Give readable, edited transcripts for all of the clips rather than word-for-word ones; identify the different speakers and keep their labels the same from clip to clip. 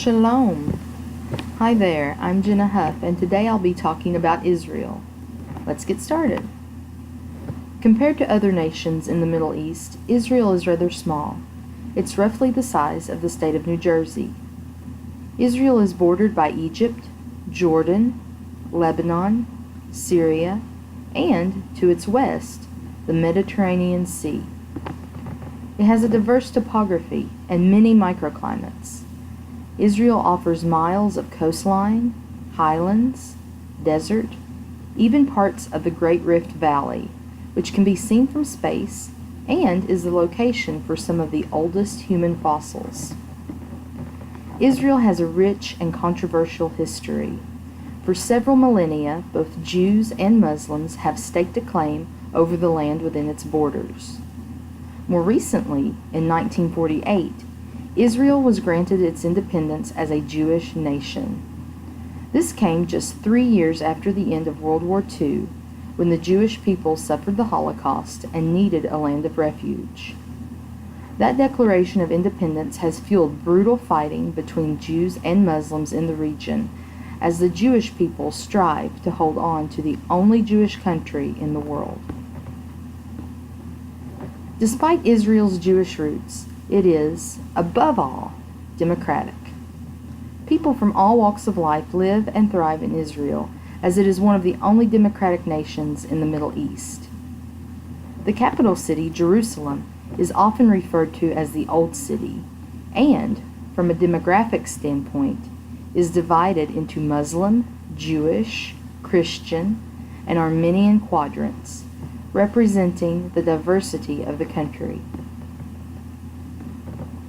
Speaker 1: Shalom! Hi there, I'm Jenna and today I'll be talking about Israel. Let's get started. Compared to other nations in the Middle East, Israel is rather small. It's roughly the size of the state of New Jersey. Israel is bordered by Egypt, Jordan, Lebanon, Syria, and, to its west, the Mediterranean Sea. It has a diverse topography and many microclimates. Israel offers miles of coastline, highlands, desert, even parts of the Great Rift Valley, which can be seen from space and is the location for some of the oldest human fossils. Israel has a rich and controversial history. For several millennia, both Jews and Muslims have staked a claim over the land within its borders. More recently, in 1948, Israel was granted its independence as a Jewish nation. This came just 3 years after the end of World War II, when the Jewish people suffered the Holocaust and needed a land of refuge. That declaration of independence has fueled brutal fighting between Jews and Muslims in the region, as the Jewish people strive to hold on to the only Jewish country in the world. Despite Israel's Jewish roots, it is, above all, democratic. People from all walks of life live and thrive in Israel, as it is one of the only democratic nations in the Middle East. The capital city, Jerusalem, is often referred to as the Old City, and, from a demographic standpoint, is divided into Muslim, Jewish, Christian, and Armenian quadrants, representing the diversity of the country.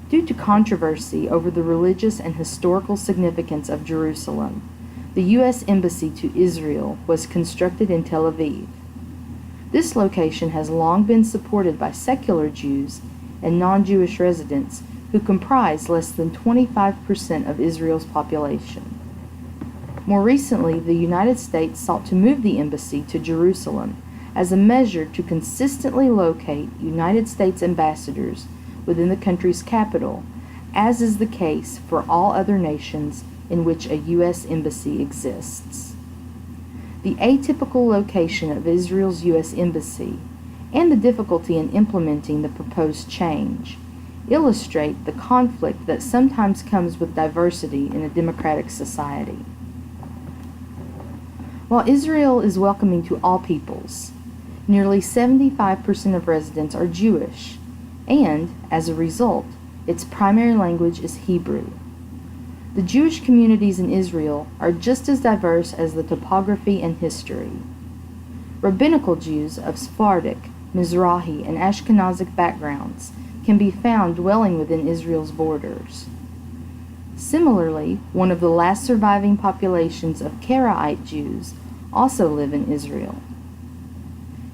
Speaker 1: Due to controversy over the religious and historical significance of Jerusalem, the U.S. Embassy to Israel was constructed in Tel Aviv. This location has long been supported by secular Jews and non-Jewish residents who comprise less than 25% of Israel's population. More recently, the United States sought to move the embassy to Jerusalem as a measure to consistently locate United States ambassadors within the country's capital, as is the case for all other nations in which a U.S. embassy exists. The atypical location of Israel's U.S. embassy and the difficulty in implementing the proposed change illustrate the conflict that sometimes comes with diversity in a democratic society. While Israel is welcoming to all peoples, nearly 75% of residents are Jewish, and, as a result, its primary language is Hebrew. The Jewish communities in Israel are just as diverse as the topography and history. Rabbinical Jews of Sephardic, Mizrahi, and Ashkenazic backgrounds can be found dwelling within Israel's borders. Similarly, one of the last surviving populations of Karaite Jews also live in Israel.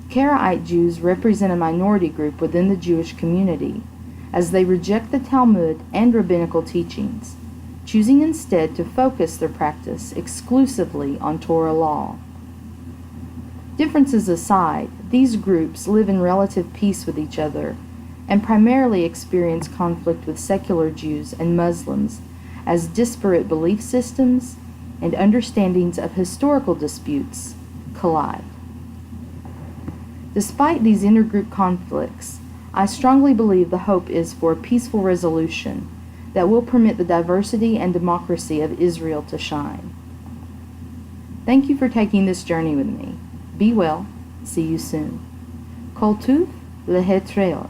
Speaker 1: Karaite Jews represent a minority group within the Jewish community, as they reject the Talmud and rabbinical teachings, choosing instead to focus their practice exclusively on Torah law. Differences aside, these groups live in relative peace with each other and primarily experience conflict with secular Jews and Muslims as disparate belief systems and understandings of historical disputes collide. Despite these intergroup conflicts, I strongly believe the hope is for a peaceful resolution that will permit the diversity and democracy of Israel to shine. Thank you for taking this journey with me. Be well. See you soon. Kol tuv lehetreot.